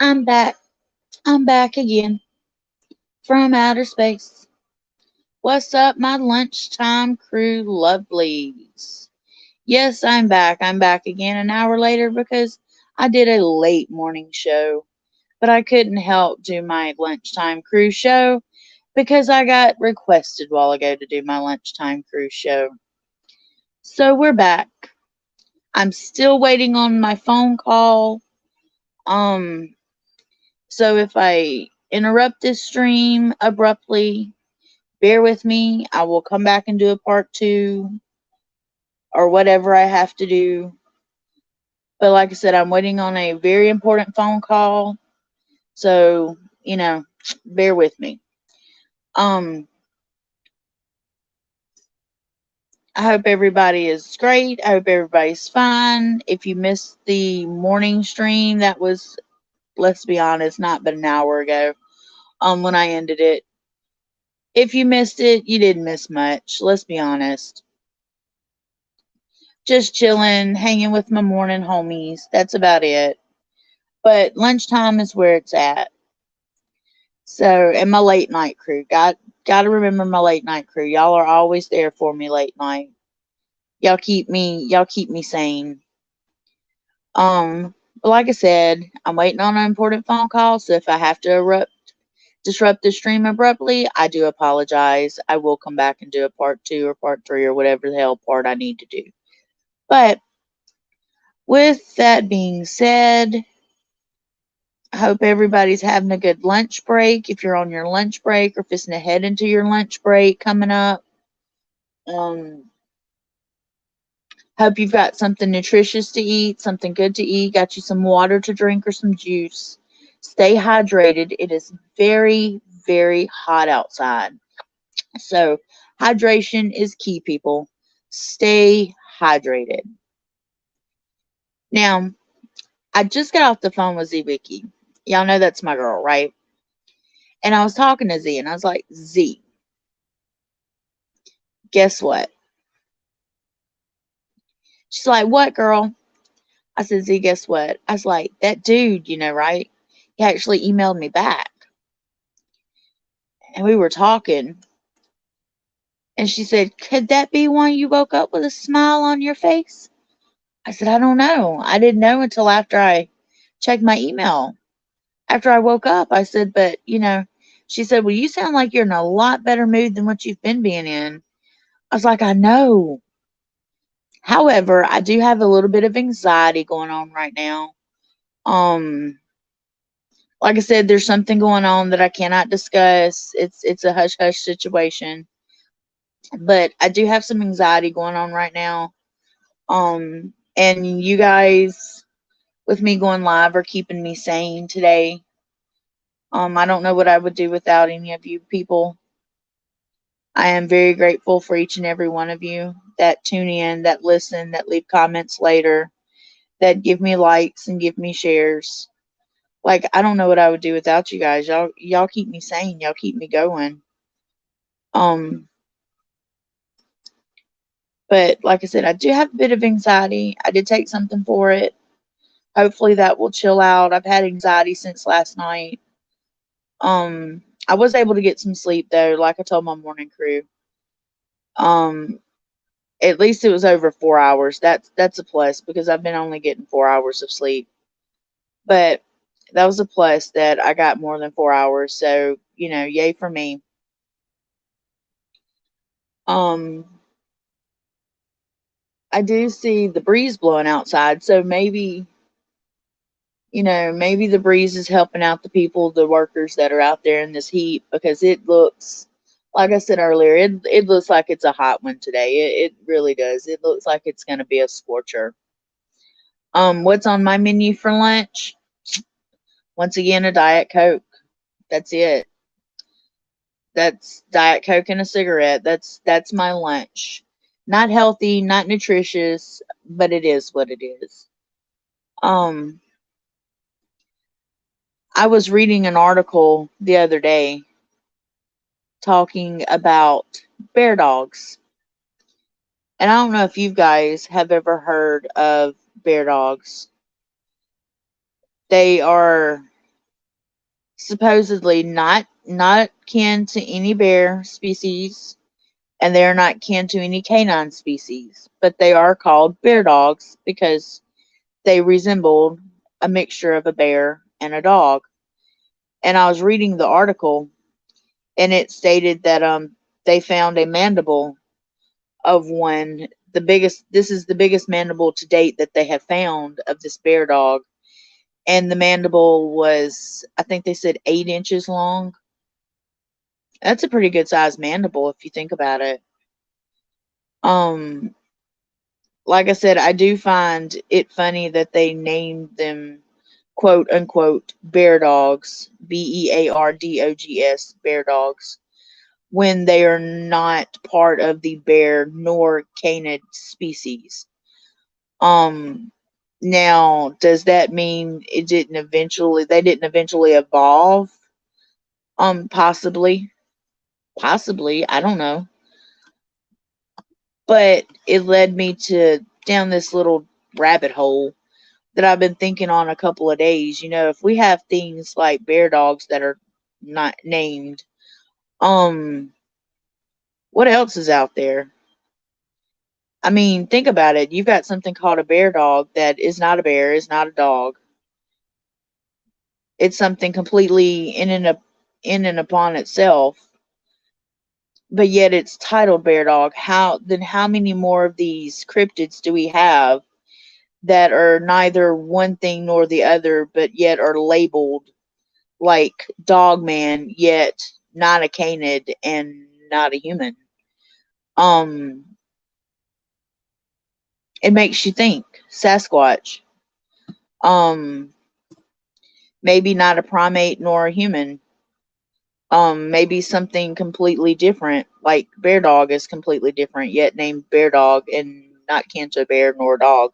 I'm back. I'm back again from outer space. What's up, my lunchtime crew lovelies? Yes, I'm back. I'm back again an hour later because I did a late morning show, but I couldn't help do my lunchtime crew show because I got requested a while ago to do my lunchtime crew show. So we're back. I'm still waiting on my phone call. Um, so if I interrupt this stream abruptly, bear with me. I will come back and do a part two or whatever I have to do. But like I said, I'm waiting on a very important phone call. So, bear with me. Um, I hope everybody is great. I hope everybody's fine. If you missed the morning stream, that was, let's be honest, not but an hour ago, when I ended it. If you missed it, you didn't miss much. Let's be honest. Just chilling, hanging with my morning homies. That's about it. But lunchtime is where it's at. So, and my late night crew. Got to remember my late night crew. Y'all are always there for me late night. Y'all keep me sane. But like I said, I'm waiting on an important phone call, so if I have to disrupt the stream abruptly, I do apologize. I will come back and do a part two or part three or whatever the hell part I need to do. But with that being said, I hope everybody's having a good lunch break. If you're on your lunch break or fixing to head into your lunch break coming up, um, hope you've got something nutritious to eat, something good to eat, got you some water to drink or some juice. Stay hydrated. It is very, very hot outside. So, hydration is key, people. Stay hydrated. Now, I just got off the phone with Z Vicky. Y'all know that's my girl, right? And I was talking to Z and I was like, Z, guess what? She's like, what, girl? I said, Z, guess what? I was like, that dude, right? He actually emailed me back. And we were talking. And she said, could that be why you woke up with a smile on your face? I said, I don't know. I didn't know until after I checked my email. After I woke up, I said, but, she said, well, you sound like you're in a lot better mood than what you've been being in. I was like, I know. However, I do have a little bit of anxiety going on right now. Like I said, there's something going on that I cannot discuss. It's a hush hush situation. But I do have some anxiety going on right now. And you guys with me going live are keeping me sane today. I don't know what I would do without any of you people. I am very grateful for each and every one of you that tune in, that listen, that leave comments later, that give me likes and give me shares. Like, I don't know what I would do without you guys. Y'all keep me sane. Y'all keep me going. Um, but like I said, I do have a bit of anxiety. I did take something for it. Hopefully that will chill out. I've had anxiety since last night. I was able to get some sleep though, like I told my morning crew. Um, at least it was over 4 hours. That's a plus because I've been only getting 4 hours of sleep. But that was a plus that I got more than 4 hours. So, yay for me. Um, I do see the breeze blowing outside, so maybe the breeze is helping out the people, the workers that are out there in this heat because it looks, like I said earlier, it looks like it's a hot one today. It really does. It looks like it's going to be a scorcher. What's on my menu for lunch? Once again, a Diet Coke. That's it. That's Diet Coke and a cigarette. That's my lunch. Not healthy, not nutritious, but it is what it is. Um, I was reading an article the other day talking about bear dogs. And I don't know if you guys have ever heard of bear dogs. They are supposedly not kin to any bear species, and they are not kin to any canine species, but they are called bear dogs because they resembled a mixture of a bear and a dog. And I was reading the article, and it stated that they found a mandible of one, the biggest, this is the biggest mandible to date that they have found of this bear dog. And the mandible was, I think they said 8 inches long. That's a pretty good sized mandible if you think about it. Um, like I said, I do find it funny that they named them quote unquote bear dogs, Beardogs, bear dogs, when they are not part of the bear nor canid species. Um, Now, does that mean they didn't eventually evolve? Possibly, possibly, I don't know. But it led me to down this little rabbit hole that I've been thinking on a couple of days. If we have things like bear dogs that are not named, um, what else is out there? I mean, think about it. You've got something called a bear dog that is not a bear, is not a dog. It's something completely in and upon itself, but yet it's titled bear dog. How many more of these cryptids do we have that are neither one thing nor the other, but yet are labeled like dog man, yet not a canid and not a human? Um, it makes you think. Sasquatch. Um, Maybe not a primate nor a human. Maybe something completely different, like bear dog is completely different, yet named bear dog and not kin to a bear nor a dog.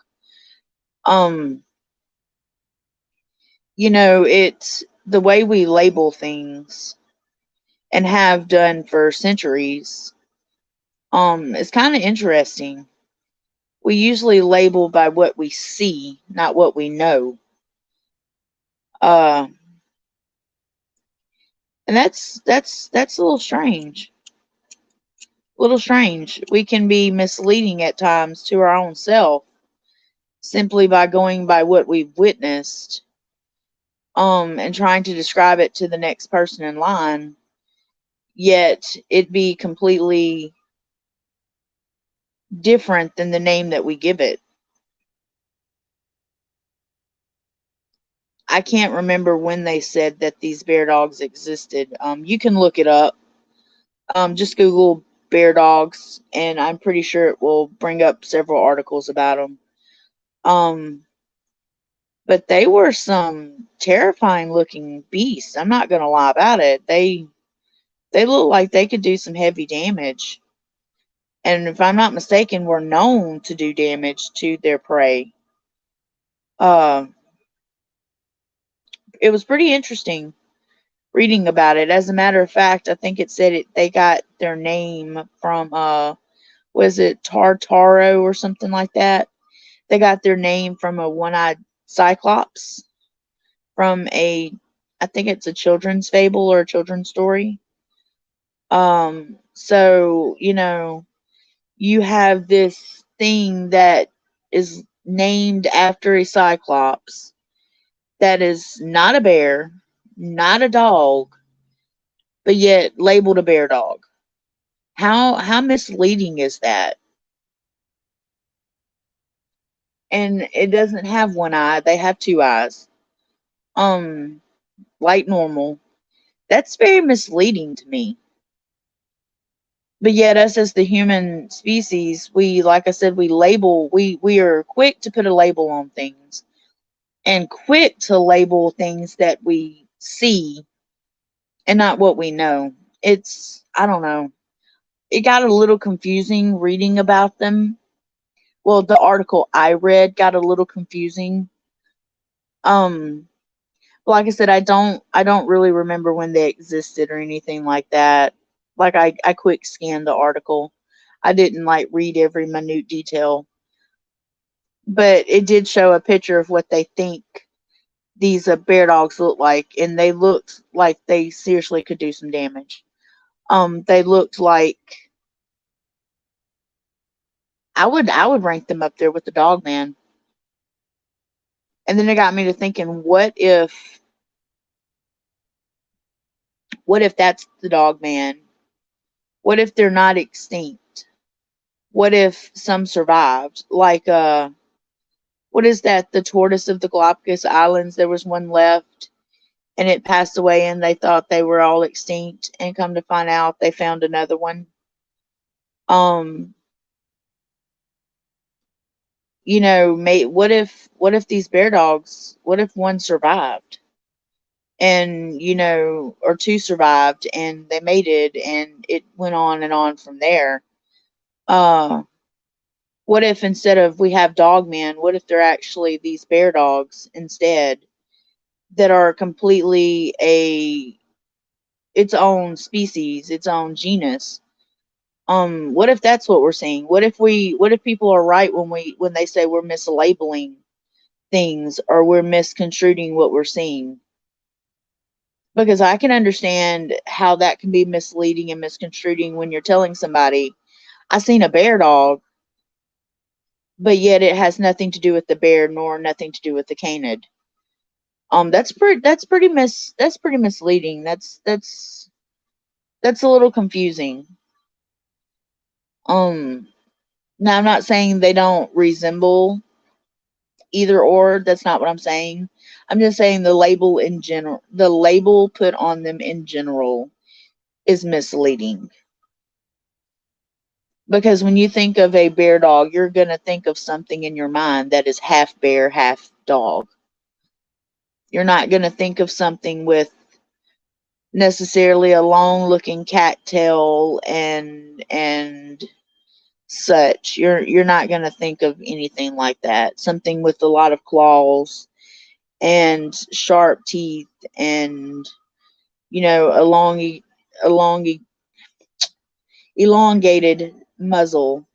Um, it's the way we label things and have done for centuries. It's kind of interesting. We usually label by what we see, not what we know. Uh, and that's a little strange. A little strange. We can be misleading at times to our own self simply by going by what we've witnessed, and trying to describe it to the next person in line, yet it be completely different than the name that we give it. I can't remember when they said that these bear dogs existed. You can look it up. Just Google bear dogs, and I'm pretty sure it will bring up several articles about them. Um, but they were some terrifying looking beasts. I'm not gonna lie about it. They look like they could do some heavy damage. And if I'm not mistaken, were known to do damage to their prey. Uh, it was pretty interesting reading about it. As a matter of fact, I think it said they got their name from was it Tartaro or something like that? They got their name from a one-eyed cyclops from I think it's a children's fable or a children's story. So, you have this thing that is named after a cyclops that is not a bear, not a dog, but yet labeled a bear dog. How misleading is that? And it doesn't have one eye, they have two eyes. Um, like normal. That's very misleading to me. But yet us as the human species, we, like I said, we are quick to put a label on things and quick to label things that we see and not what we know. I don't know. It got a little confusing reading about them. Well, the article I read got a little confusing. Um, like I said, I don't really remember when they existed or anything like that. Like I quick scanned the article. I didn't like read every minute detail, but it did show a picture of what they think these bear dogs looked like, and they looked like they seriously could do some damage. They looked like I would rank them up there with the dog man. And then it got me to thinking, what if that's the dog man? What if they're not extinct? What if some survived? Like what is that? The tortoise of the Galapagos Islands, there was one left and it passed away and they thought they were all extinct, and come to find out they found another one. Um, what if these bear dogs, what if one survived? And or two survived and they mated and it went on from there. uh what if instead of we have dog men, what if they're actually these bear dogs instead, that are completely its own species, its own genus? What if that's what we're seeing? What if people are right when they say we're mislabeling things or we're misconstruing what we're seeing? Because I can understand how that can be misleading and misconstruing when you're telling somebody, I seen a bear dog, but yet it has nothing to do with the bear nor nothing to do with the canid. That's pretty misleading. That's a little confusing. Um Now I'm not saying they don't resemble either or. That's not what I'm saying. I'm just saying the label put on them in general is misleading. Because when you think of a bear dog, you're going to think of something in your mind that is half bear, half dog. You're not going to think of something with necessarily a long looking cattail and such. You're not going to think of anything like that. Something with a lot of claws and sharp teeth and a long elongated muzzle.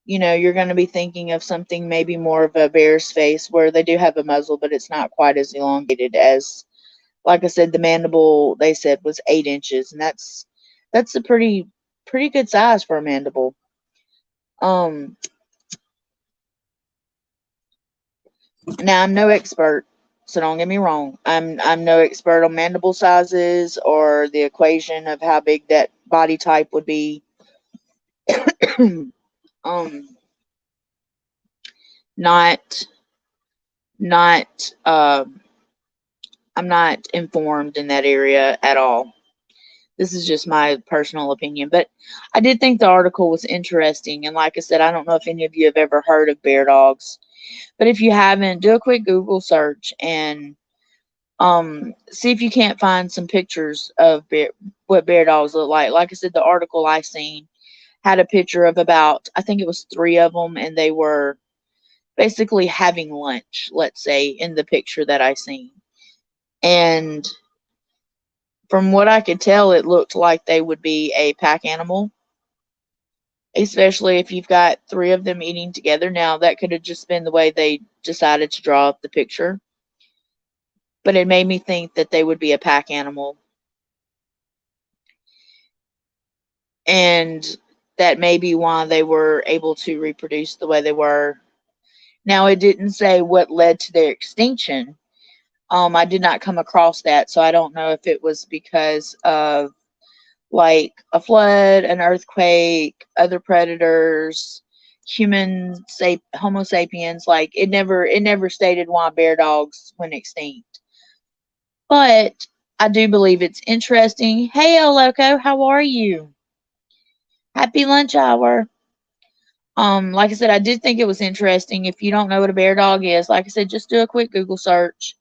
You're going to be thinking of something maybe more of a bear's face, where they do have a muzzle, but it's not quite as elongated as, like I said, the mandible they said was 8 inches, and that's a pretty good size for a mandible. Um, Now I'm no expert, so don't get me wrong. I'm no expert on mandible sizes or the equation of how big that body type would be. um, not not I'm not informed in that area at all. This is just my personal opinion, but I did think the article was interesting. And like I said, I don't know if any of you have ever heard of bear dogs, but if you haven't, do a quick Google search and see if you can't find some pictures of what bear dogs look like. Like I said, the article I seen had a picture of about, I think it was 3 of them, and they were basically having lunch, let's say, in the picture that I seen. And from what I could tell, it looked like they would be a pack animal, especially if you've got 3 of them eating together. Now, that could have just been the way they decided to draw up the picture, but it made me think that they would be a pack animal. And that may be why they were able to reproduce the way they were. Now, it didn't say what led to their extinction. I did not come across that, so I don't know if it was because of like a flood, an earthquake, other predators, Homo sapiens. Like it never stated why bear dogs went extinct. But I do believe it's interesting. Hey, El Loco, how are you? Happy lunch hour. Like I said, I did think it was interesting. If you don't know what a bear dog is, like I said, just do a quick Google search,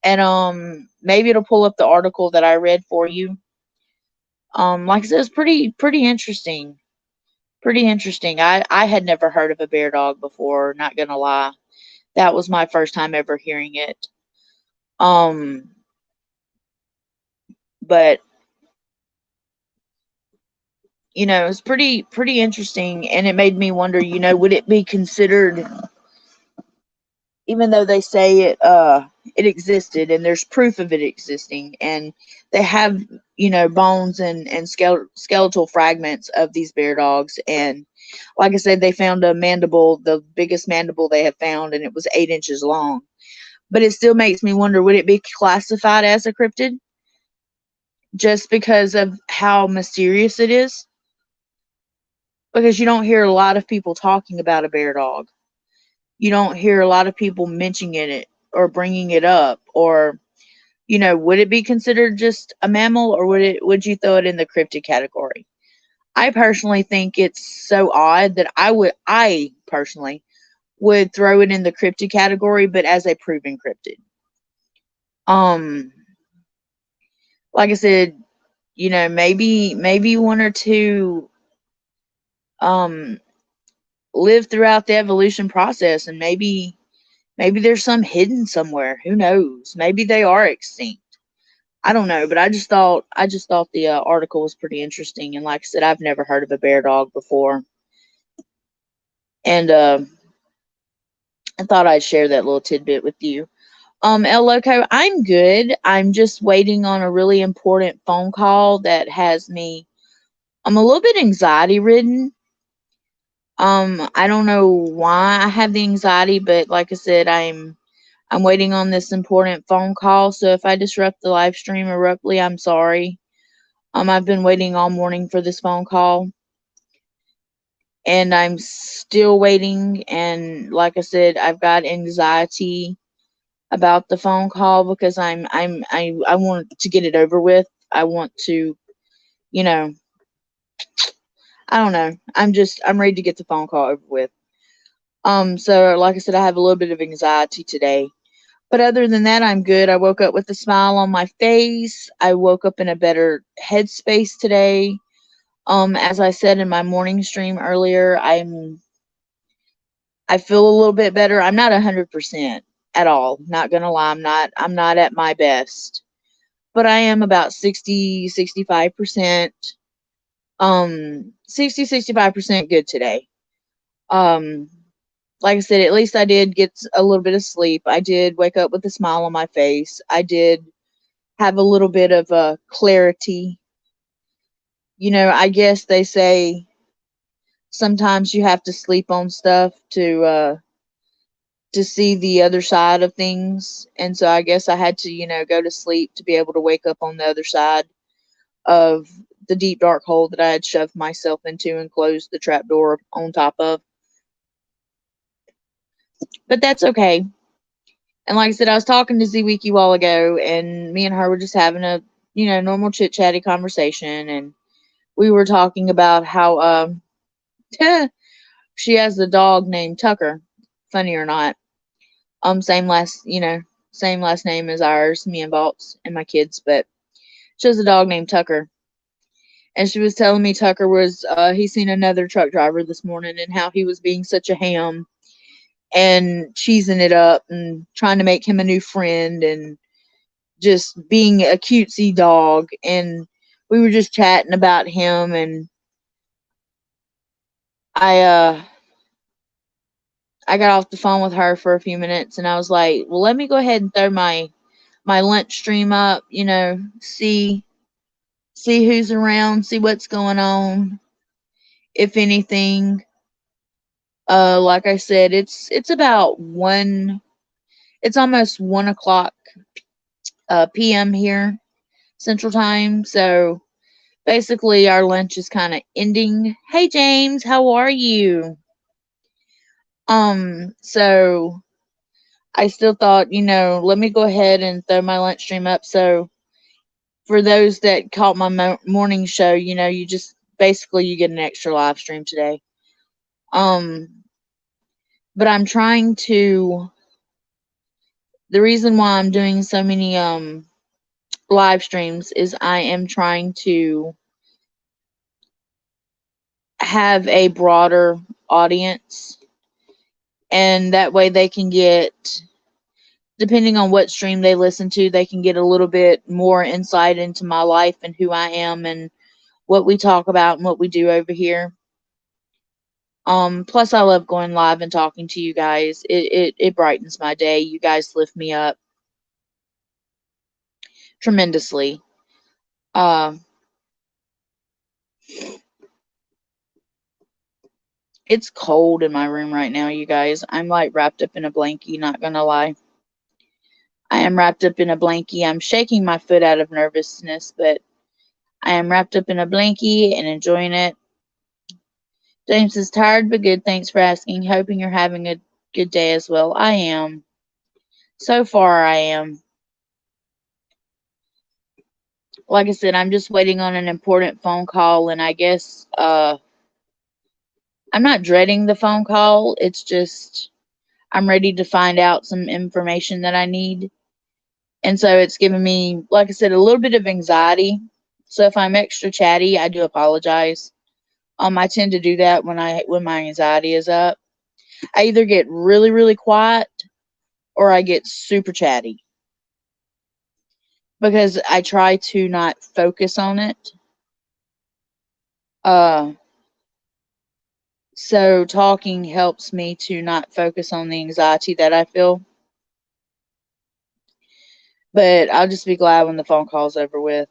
and maybe it'll pull up the article that I read for you. Like I said, it's pretty interesting. Pretty interesting. I had never heard of a bear dog before, not gonna lie. That was my first time ever hearing it. Um, but it's pretty interesting, and it made me wonder, would it be considered, even though they say it it existed, and there's proof of it existing, and they have, bones and skeletal fragments of these bear dogs. And like I said, they found a mandible, the biggest mandible they have found, and it was 8 inches long. But it still makes me wonder, would it be classified as a cryptid just because of how mysterious it is? Because you don't hear a lot of people talking about a bear dog. You don't hear a lot of people mentioning it or bringing it up, or would it be considered just a mammal, or would you throw it in the cryptid category? I personally think it's so odd that I personally would throw it in the cryptid category, but as a proven cryptid. Um, like I said, maybe one or two um live throughout the evolution process, and maybe there's some hidden somewhere. Who knows? Maybe they are extinct. I don't know, but I just thought the article was pretty interesting. And like I said, I've never heard of a bear dog before, and I thought I'd share that little tidbit with you. El Loco, I'm good. I'm just waiting on a really important phone call that has me. I'm a little bit anxiety ridden. I don't know why I have the anxiety, but like I said, I'm waiting on this important phone call. So if I disrupt the live stream abruptly, I'm sorry. I've been waiting all morning for this phone call, and I'm still waiting. And like I said, I've got anxiety about the phone call because I want to get it over with. I want to, you know, I don't know. I'm ready to get the phone call over with. So like I said, I have a little bit of anxiety today. But other than that, I'm good. I woke up with a smile on my face. I woke up in a better headspace today. As I said in my morning stream earlier, I feel a little bit better. I'm not 100% at all. Not gonna lie, I'm not at my best. But I am about 65%, 65% good today. Um, like I said, at least I did get a little bit of sleep. I did wake up with a smile on my face. I did have a little bit of clarity. I guess they say sometimes you have to sleep on stuff to see the other side of things. And so I guess I had to, go to sleep to be able to wake up on the other side of the deep dark hole that I had shoved myself into and closed the trap door on top of. But that's okay. And like I said, I was talking to Z-Wiki a while ago, and me and her were just having a, normal chit chatty conversation. And we were talking about how she has a dog named Tucker. Funny or not. Same last, same last name as ours, me and Vaults and my kids, but she has a dog named Tucker. And she was telling me Tucker was, he seen another truck driver this morning and how he was being such a ham and cheesing it up and trying to make him a new friend and just being a cutesy dog. And we were just chatting about him, and I I got off the phone with her for a few minutes, and I was like, well, let me go ahead and throw my lunch stream up, see who's around, see what's going on, if anything. Like I said, it's about it's almost 1 o'clock p.m. here Central Time. So basically our lunch is kind of ending. Hey James, how are you? So I still thought, let me go ahead and throw my lunch stream up. So for those that caught my morning show, you just basically you get an extra live stream today. But I'm trying to. The reason why I'm doing so many live streams is I am trying to have a broader audience, and that way they can get, depending on what stream they listen to, they can get a little bit more insight into my life and who I am and what we talk about and what we do over here. Plus I love going live and talking to you guys. It brightens my day. You guys lift me up. tremendously. Uh, it's cold in my room right now, you guys. I'm like wrapped up in a blankie, not gonna lie. I am wrapped up in a blankie. I'm shaking my foot out of nervousness, but I am wrapped up in a blankie and enjoying it. James is tired but good. Thanks for asking. Hoping you're having a good day as well. I am. So far, I am. Like I said, I'm just waiting on an important phone call, and I guess I'm not dreading the phone call. It's just I'm ready to find out some information that I need. And so it's giving me, like I said, a little bit of anxiety. So if I'm extra chatty, I do apologize. I tend to do that when my anxiety is up. I either get really, really quiet or I get super chatty because I try to not focus on it. Uh, so talking helps me to not focus on the anxiety that I feel. But I'll just be glad when the phone call's over with.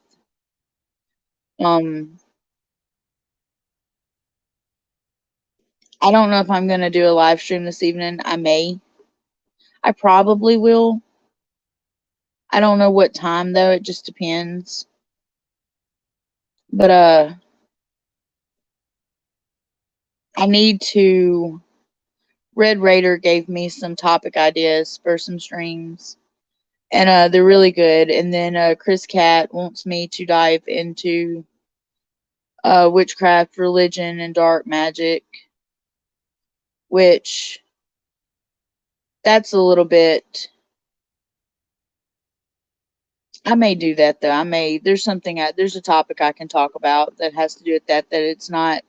Um, I don't know if I'm gonna do a live stream this evening. I may. I probably will. I don't know what time though. It just depends. But I need to. Red Raider gave me some topic ideas for some streams, and they're really good. And then Chris Cat wants me to dive into witchcraft, religion, and dark magic, which that's a little bit. I may do that though. I may. There's a topic I can talk about that has to do with that it's not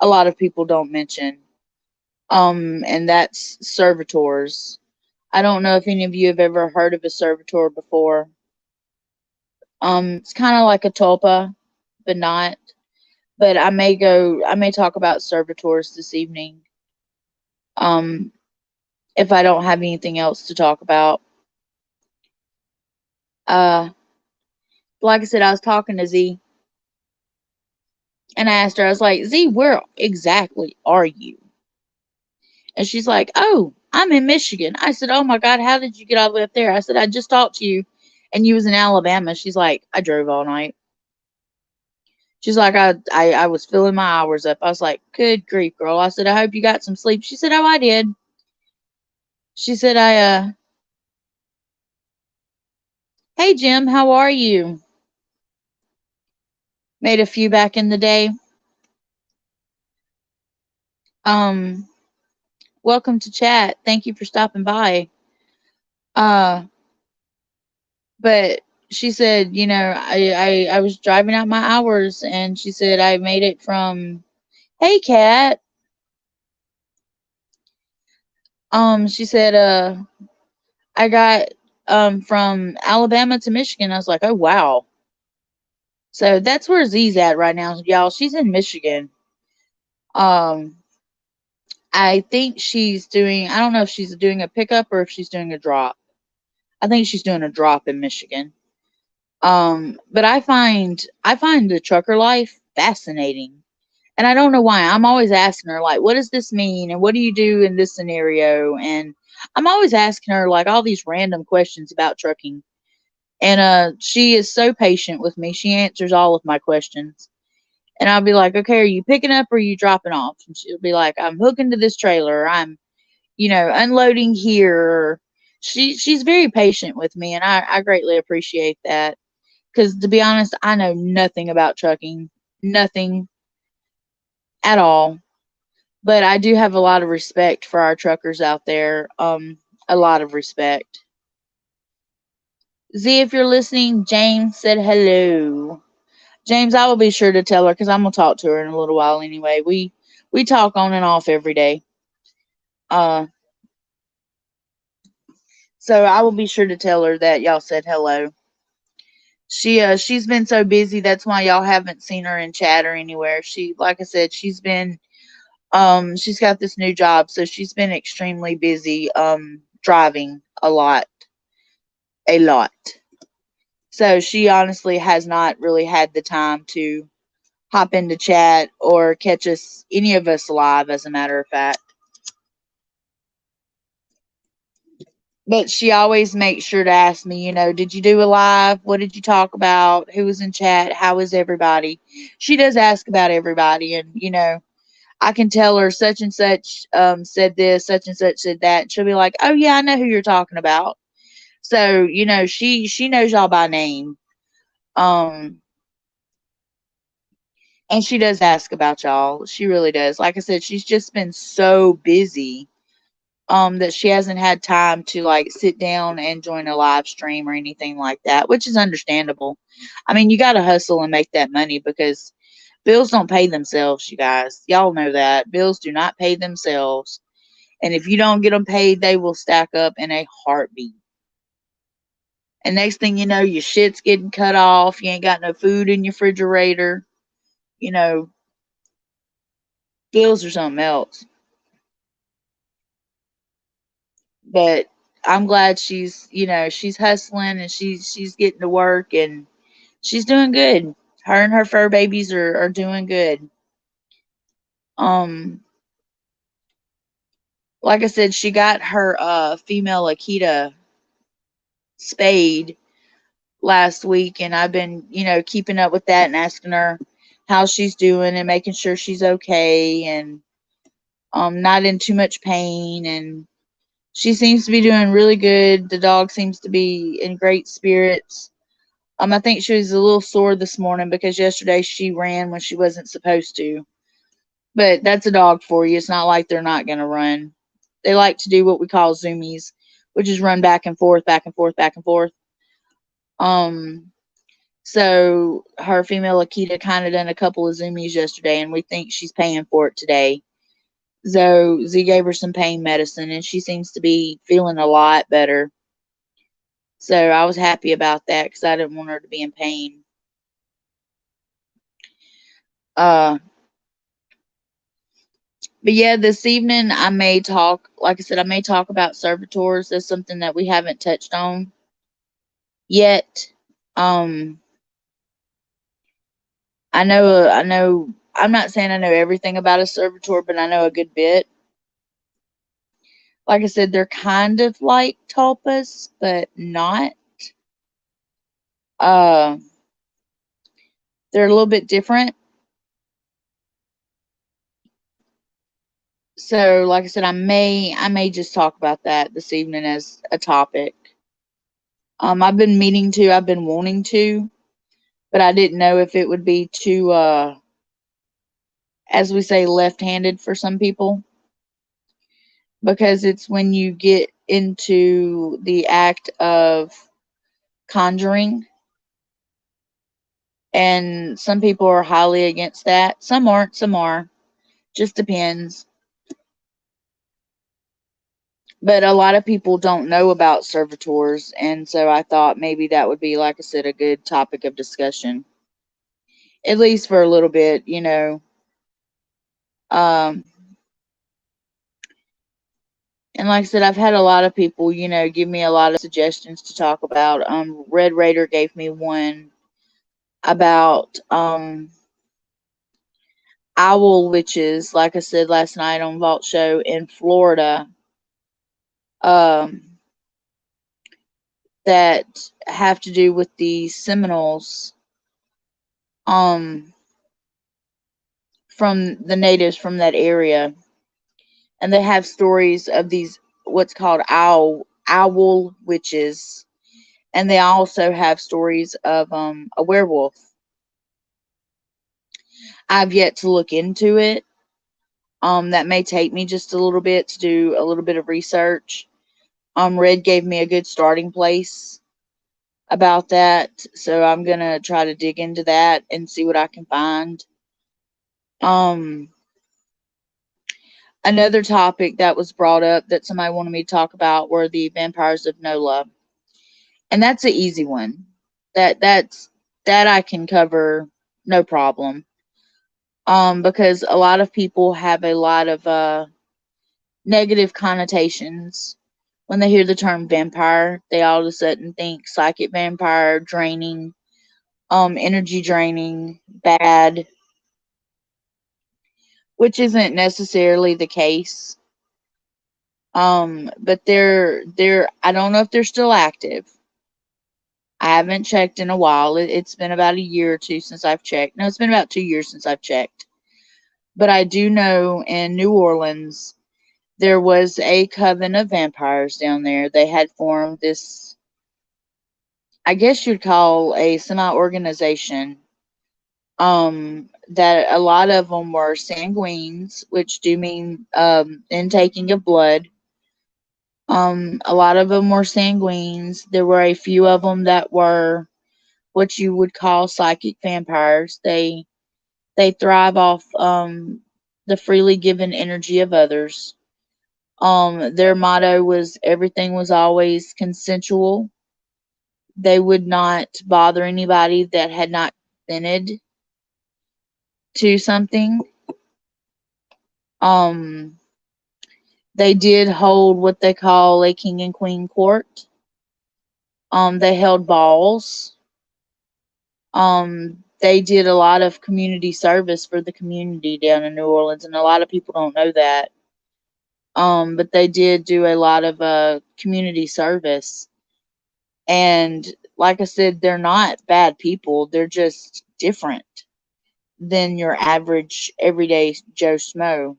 a lot of people don't mention. And that's servitors. I don't know if any of you have ever heard of a servitor before. It's kind of like a tulpa, but not. But I may talk about servitors this evening. Um, if I don't have anything else to talk about. Uh, like I said, I was talking to Z and I asked her, I was like, Z, where exactly are you? And she's like, oh, I'm in Michigan. I said, oh my God, how did you get all the way up there? I said, I just talked to you and you was in Alabama. She's like, I drove all night. She's like, I was filling my hours up. I was like, good grief, girl. I said, I hope you got some sleep. She said, oh, I did. She said, hey, Jim, how are you? Made a few back in the day. Um, welcome to chat. Thank you for stopping by. But she said, you know, I was driving out my hours and she said, I made it from, hey, Kat. She said, I got, from Alabama to Michigan. I was like, oh, wow. So that's where Z's at right now, y'all. She's in Michigan. Um, I think she's doing, I don't know if she's doing a pickup or if she's doing a drop. I think she's doing a drop in Michigan. But I find the trucker life fascinating. And I don't know why. I'm always asking her, like, what does this mean? And what do you do in this scenario? And I'm always asking her, like, all these random questions about trucking. And she is so patient with me. She answers all of my questions. And I'll be like, okay, are you picking up or are you dropping off? And she'll be like, I'm hooking to this trailer. I'm, you know, unloading here. She's very patient with me, and I greatly appreciate that. Because to be honest, I know nothing about trucking, nothing at all. But I do have a lot of respect for our truckers out there. A lot of respect. Z, if you're listening, James said hello. James, I will be sure to tell her because I'm gonna talk to her in a little while anyway. We talk on and off every day. Uh, so I will be sure to tell her that y'all said hello. She's been so busy, that's why y'all haven't seen her in chat or anywhere. She, like I said, she's got this new job, so she's been extremely busy driving a lot. So she honestly has not really had the time to hop into chat or catch us, any of us, live, as a matter of fact. But she always makes sure to ask me, did you do a live? What did you talk about? Who was in chat? How is everybody? She does ask about everybody, and I can tell her such and such said this, such and such said that. And she'll be like, "Oh yeah, I know who you're talking about." So she knows y'all by name. Um, and she does ask about y'all. She really does. Like I said, she's just been so busy that she hasn't had time to like sit down and join a live stream or anything like that, which is understandable. I mean, you got to hustle and make that money because bills don't pay themselves, you guys. Y'all know that. Bills do not pay themselves. And if you don't get them paid, they will stack up in a heartbeat. And next thing you know, your shit's getting cut off. You ain't got no food in your refrigerator. You know, bills are something else. But I'm glad she's hustling and she's getting to work and she's doing good. Her and her fur babies are doing good. Um, like I said, she got her female Akita spayed last week, and I've been, keeping up with that and asking her how she's doing and making sure she's okay and not in too much pain, and she seems to be doing really good. The dog seems to be in great spirits. I think she was a little sore this morning because yesterday she ran when she wasn't supposed to. But that's a dog for you. It's not like they're not going to run. They like to do what we call zoomies, which is run back and forth, back and forth, back and forth. So her female Akita kind of done a couple of zoomies yesterday, and we think she's paying for it today. So Z gave her some pain medicine, and she seems to be feeling a lot better. So I was happy about that because I didn't want her to be in pain. Uh, but yeah, this evening I may talk. Like I said, I may talk about servitors. That's something that we haven't touched on yet. Um, I know. I'm not saying I know everything about a servitor, but I know a good bit. Like I said, they're kind of like tulpas, but not. Uh, they're a little bit different. So, like I said, I may just talk about that this evening as a topic. I've been meaning to, I've been wanting to, but I didn't know if it would be too, as we say, left-handed for some people, because it's when you get into the act of conjuring, and some people are highly against that. Some aren't, some are. Just depends. But a lot of people don't know about servitors, and so I thought maybe that would be, like I said, a good topic of discussion, at least for a little bit. Um, and like I said, I've had a lot of people, give me a lot of suggestions to talk about. Red Raider gave me one about owl witches, like I said last night on Vault Show in Florida, um, that have to do with the Seminoles, from the natives from that area, and they have stories of these what's called owl witches, and they also have stories of a werewolf. I've yet to look into it. That may take me just a little bit to do a little bit of research. Red gave me a good starting place about that, so I'm gonna try to dig into that and see what I can find. Um, Another topic that was brought up that somebody wanted me to talk about were the vampires of Nola, and that's an easy one. That I can cover no problem. Because a lot of people have a lot of negative connotations when they hear the term vampire, they all of a sudden think psychic vampire, draining, energy draining, bad, which isn't necessarily the case. But they're I don't know if they're still active. I haven't checked in a while. It's been about a year or two since I've checked. No, it's been about 2 years since I've checked. But I do know in New Orleans there was a coven of vampires down there. They had formed this, I guess you'd call a semi-organization. That a lot of them were sanguines, which do mean intaking of blood. A lot of them were sanguines. There were a few of them that were what you would call psychic vampires. They thrive off the freely given energy of others. Their motto was everything was always consensual. They would not bother anybody that had not consented to something. Um, they did hold what they call a king and queen court. They held balls. They did a lot of community service for the community down in New Orleans, and a lot of people don't know that. But they did do a lot of community service. And like I said, they're not bad people. They're just different than your average everyday Joe Schmo.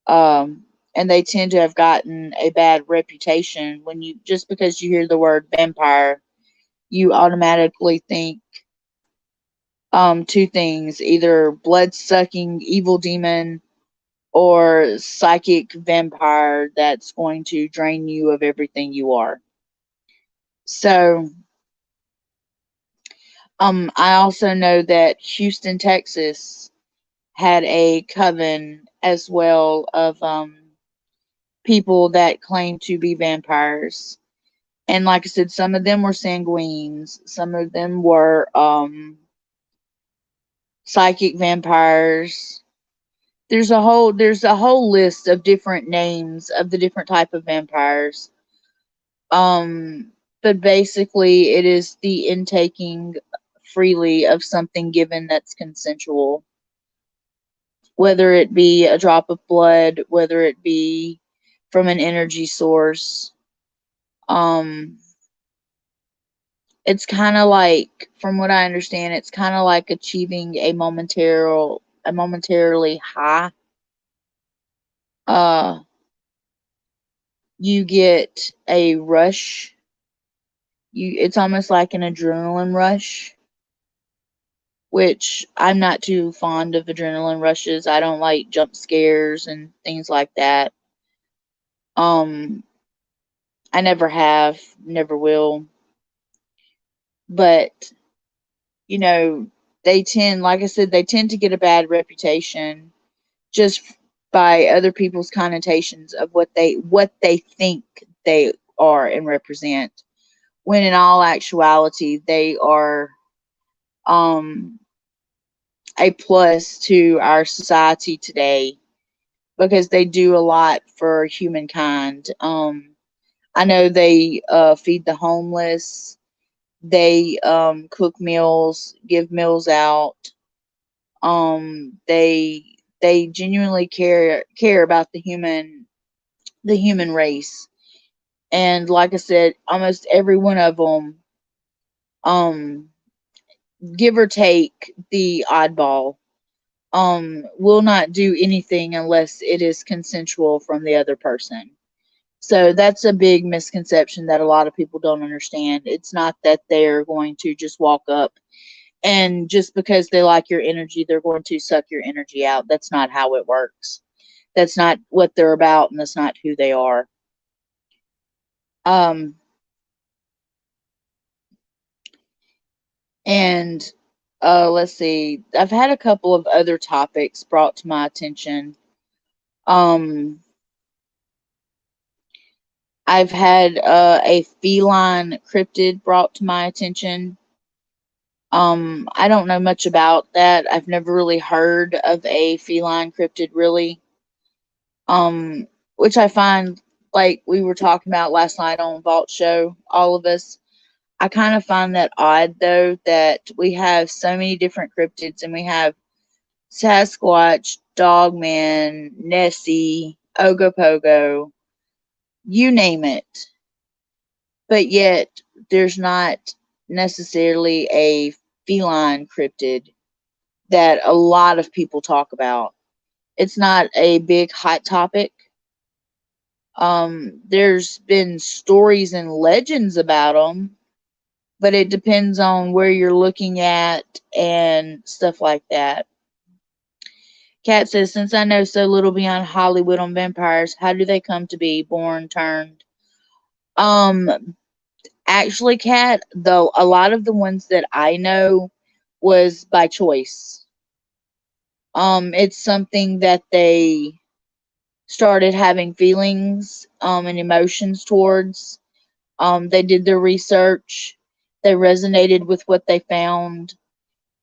And they tend to have gotten a bad reputation when you just because you hear the word vampire, you automatically think two things, either blood sucking evil demon or psychic vampire that's going to drain you of everything you are. So, I also know that Houston, Texas had a coven as well of people that claimed to be vampires. And like I said, some of them were sanguines, some of them were psychic vampires. There's a whole list of different names of the different type of vampires. But basically it is the intaking freely of something given that's consensual. Whether it be a drop of blood, whether it be from an energy source. Um it's kind of like, from what I understand, it's kind of like achieving a momentarily high. Uh, you get a rush. It's almost like an adrenaline rush, which I'm not too fond of adrenaline rushes. I don't like jump scares and things like that. Um, I never have, never will. But you know, like I said, they tend to get a bad reputation just by other people's connotations of what they think they are and represent, when in all actuality they are um a plus to our society today, because they do a lot for humankind. I know they feed the homeless. They cook meals, give meals out. They genuinely care about the human race. And like I said, almost every one of them, um, give or take the oddball, will not do anything unless it is consensual from the other person. So that's a big misconception that a lot of people don't understand. It's not that they're going to just walk up and just because they like your energy, they're going to suck your energy out. That's not how it works. That's not what they're about, and that's not who they are. Um, and let's see. I've had a couple of other topics brought to my attention. Um, I've had a feline cryptid brought to my attention. I don't know much about that. I've never really heard of a feline cryptid, really. Um, which I find like we were talking about last night on Vault Show, all of us. I kind of find that odd though that we have so many different cryptids and we have Sasquatch, Dogman, Nessie, Ogopogo, you name it. But yet there's not necessarily a feline cryptid that a lot of people talk about. It's not a big hot topic. There's been stories and legends about them, but it depends on where you're looking at and stuff like that. Kat says, since I know so little beyond Hollywood on vampires, how do they come to be born, turned? Actually, Kat, though, a lot of the ones that I know was by choice. It's something that they started having feelings, and emotions towards. They did their research, they resonated with what they found,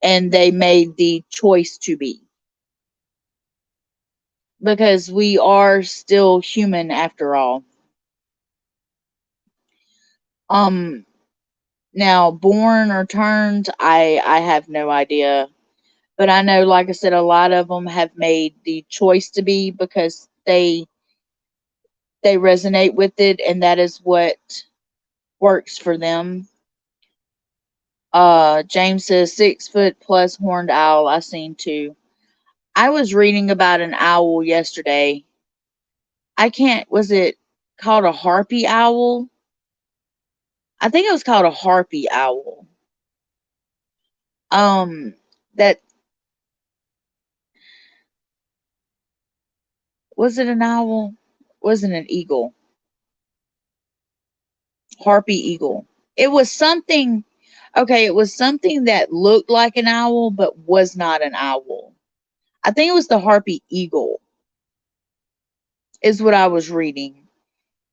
and they made the choice to be. Because we are still human after all. Um, Now, born or turned, I have no idea. But I know, like I said, a lot of them have made the choice to be because they resonate with it, and that is what works for them. James says 6 foot plus horned owl. I seen too. I was reading about an owl yesterday. I can't. Was it called a harpy owl? I think it was called a harpy owl. That was it. An owl? Wasn't an eagle? Harpy eagle. It was something. Okay, it was something that looked like an owl but was not an owl. I think it was the harpy eagle, is what I was reading.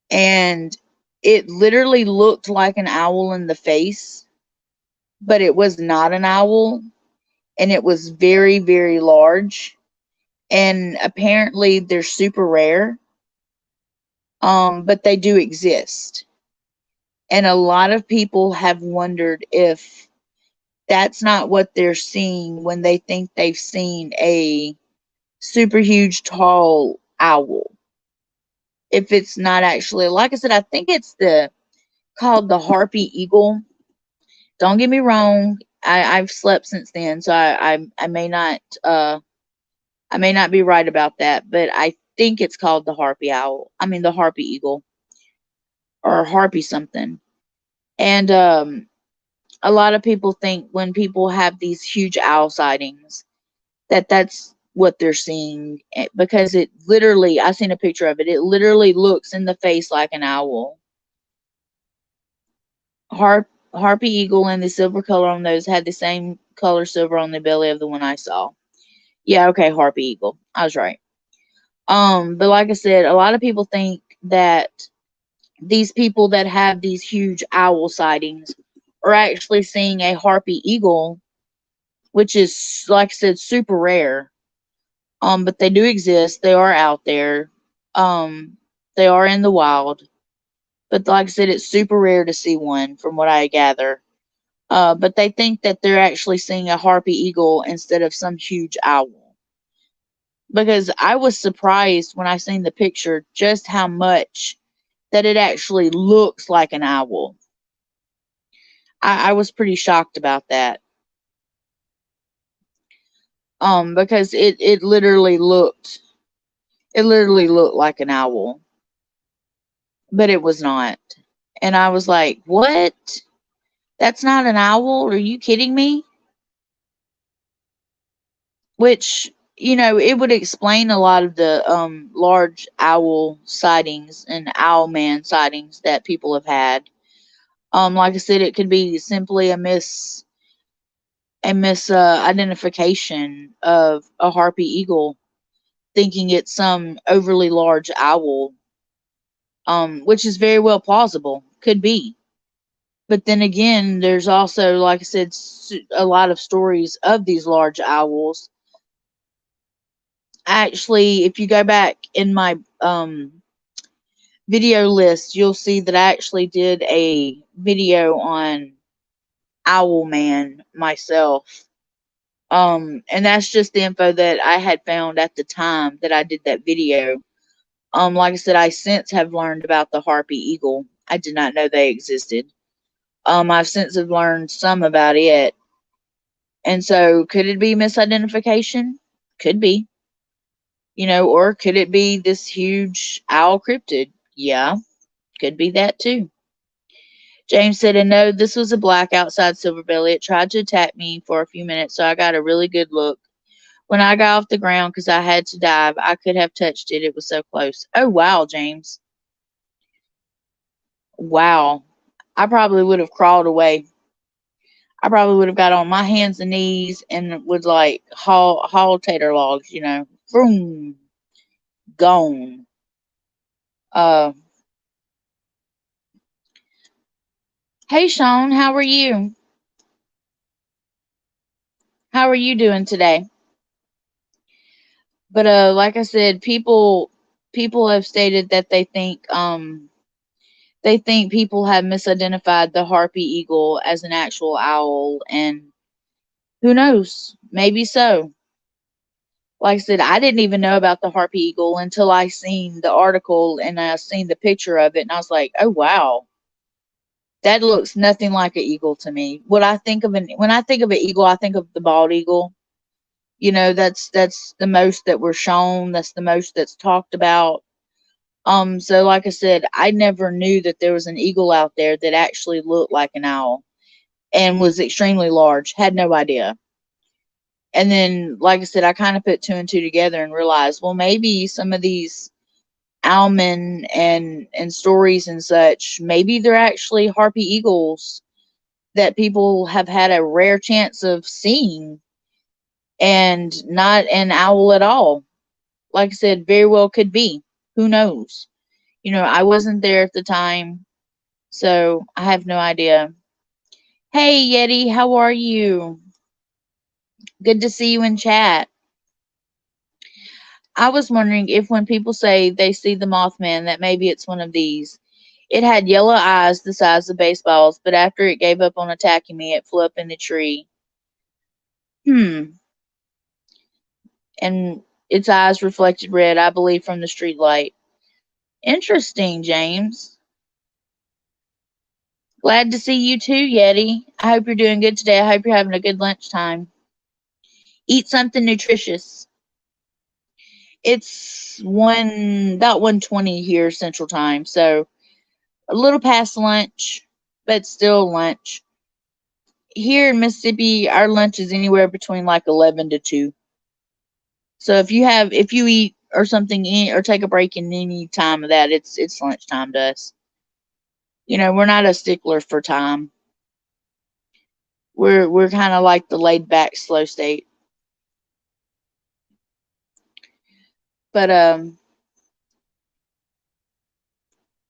And it literally looked like an owl in the face, but it was not an owl. And it was very, very large. And apparently they're super rare. But they do exist. And a lot of people have wondered if that's not what they're seeing when they think they've seen a super huge tall owl. If it's not actually, like I said, I think it's the called the harpy eagle. Don't get me wrong, I've slept since then, so I may not I may not be right about that, but I think it's called the harpy owl. I mean the harpy eagle or harpy something. And a lot of people think when people have these huge owl sightings that that's what they're seeing, because it literally, I seen a picture of it. It literally looks in the face like an owl. Harpy eagle and the silver color on those had the same color silver on the belly of the one I saw. Yeah, okay, harpy eagle. I was right. But like I said, a lot of people think that these people that have these huge owl sightings are actually seeing a harpy eagle, which is, like I said, super rare. But they do exist. They are out there. They are in the wild. But like I said, it's super rare to see one, from what I gather. But they think that they're actually seeing a harpy eagle instead of some huge owl. Because I was surprised when I seen the picture just how much that it actually looks like an owl. I was pretty shocked about that. Because it literally looked like an owl, but it was not. And I was like, what? That's not an owl? Are you kidding me? Which, it would explain a lot of the large owl sightings and owl man sightings that people have had. Like I said, it could be simply a identification of a harpy eagle, thinking it's some overly large owl, which is very well plausible. Could be. But then again, there's also, like I said, a lot of stories of these large owls. Actually, if you go back in my video list, you'll see that I actually did a video on Owl Man myself. And that's just the info that I had found at the time that I did that video. Like I said, I since have learned about the harpy eagle. I did not know they existed. I've since have learned some about it. And so could it be misidentification? Could be. Or could it be this huge owl cryptid? Yeah, could be that too. James said, and no, this was a black outside silverbelly. It tried to attack me for a few minutes, so I got a really good look. When I got off the ground because I had to dive, I could have touched it. It was so close. Oh, wow, James. Wow. I probably would have crawled away. I probably would have got on my hands and knees and would like haul tater logs, Boom. Gone. Uh, hey, Sean, how are you? How are you doing today? But like I said, people have stated that they think people have misidentified the harpy eagle as an actual owl, and who knows? Maybe so. Like I said, I didn't even know about the harpy eagle until I seen the article and I seen the picture of it, and I was like, "Oh wow, that looks nothing like an eagle to me." What I think of when I think of an eagle, I think of the bald eagle. That's the most that we're shown. That's the most that's talked about. So like I said, I never knew that there was an eagle out there that actually looked like an owl and was extremely large. Had no idea. And then, like I said, I kind of put two and two together and realized, well, maybe some of these owlmen and stories and such, maybe they're actually harpy eagles that people have had a rare chance of seeing and not an owl at all. Like I said, very well could be. Who knows? I wasn't there at the time, so I have no idea. Hey, Yeti, how are you? Good to see you in chat. I was wondering if when people say they see the Mothman, that maybe it's one of these. It had yellow eyes the size of baseballs, but after it gave up on attacking me, it flew up in the tree. Hmm. And its eyes reflected red, I believe, from the street light. Interesting, James. Glad to see you too, Yeti. I hope you're doing good today. I hope you're having a good lunchtime. Eat something nutritious. It's about 1:20 here Central Time, so a little past lunch, but still lunch. Here in Mississippi, our lunch is anywhere between like 11 to 2. So if you eat or something or take a break in any time of that, it's lunchtime to us. We're not a stickler for time. We're kind of like the laid back slow state. But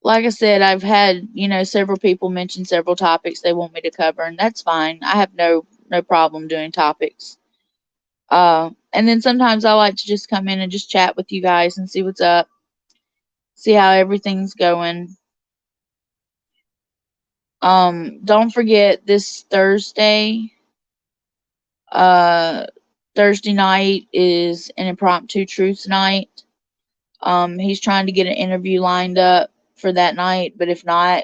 like I said, I've had, several people mention several topics they want me to cover, and that's fine. I have no problem doing topics. And then sometimes I like to just come in and just chat with you guys and see what's up, see how everything's going. Don't forget this Thursday night is an impromptu truth night. He's trying to get an interview lined up for that night, but if not,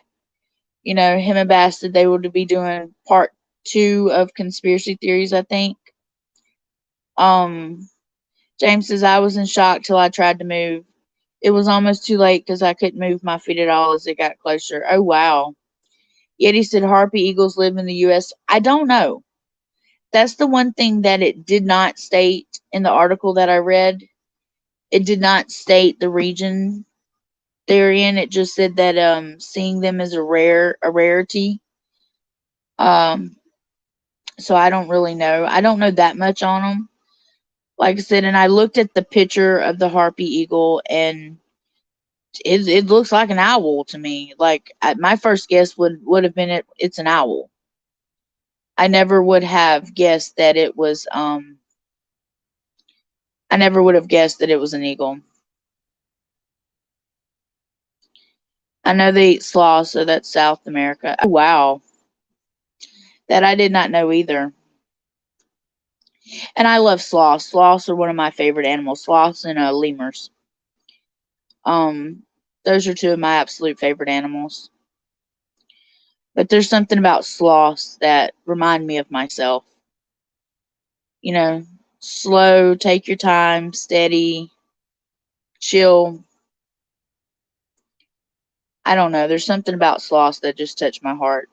him and Bastard, they will be doing part 2 of conspiracy theories, I think. James says, I was in shock till I tried to move. It was almost too late because I couldn't move my feet at all as it got closer. Oh, wow. Yeti said harpy eagles live in the U.S. I don't know. That's the one thing that it did not state in the article that I read. It did not state the region they're in. It just said that seeing them is a rarity. So I don't really know. I don't know that much on them. Like I said, and I looked at the picture of the harpy eagle, and it looks like an owl to me. Like my first guess would have been it's an owl. I never would have guessed that it was I never would have guessed that it was an eagle. I know they eat sloths, so that's South America. Oh, wow. That I did not know either. And I love sloths. Sloths are one of my favorite animals. Sloths and lemurs. Um, those are two of my absolute favorite animals. But there's something about sloths that remind me of myself. You know, slow, take your time, steady, chill. I don't know. There's something about sloths that just touch my heart.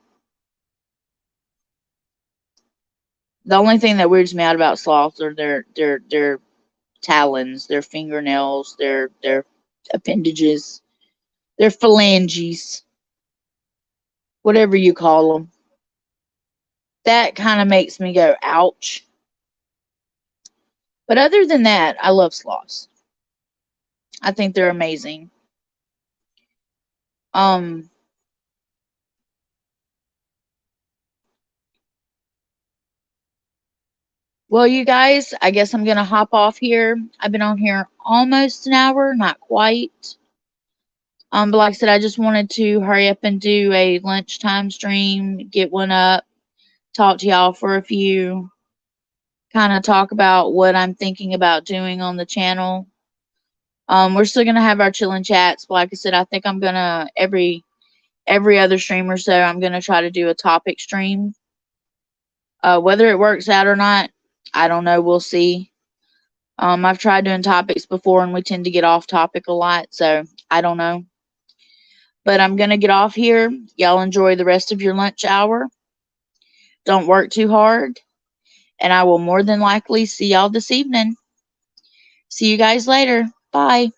The only thing that weirds me out about sloths are their talons, their fingernails, their appendages, their phalanges, whatever you call them. That kind of makes me go, ouch. But other than that, I love sloths. I think they're amazing. Um, well, you guys, I guess I'm gonna hop off here. I've been on here almost an hour, not quite. But like I said, I just wanted to hurry up and do a lunchtime stream, get one up, talk to y'all for a few, kind of talk about what I'm thinking about doing on the channel. We're still gonna have our chillin' chats, but like I said, I think I'm gonna every other stream or so, I'm gonna try to do a topic stream. Whether it works out or not, I don't know. We'll see. I've tried doing topics before, and we tend to get off topic a lot, so I don't know. But I'm gonna get off here. Y'all enjoy the rest of your lunch hour. Don't work too hard, and I will more than likely see y'all this evening. See you guys later. Bye.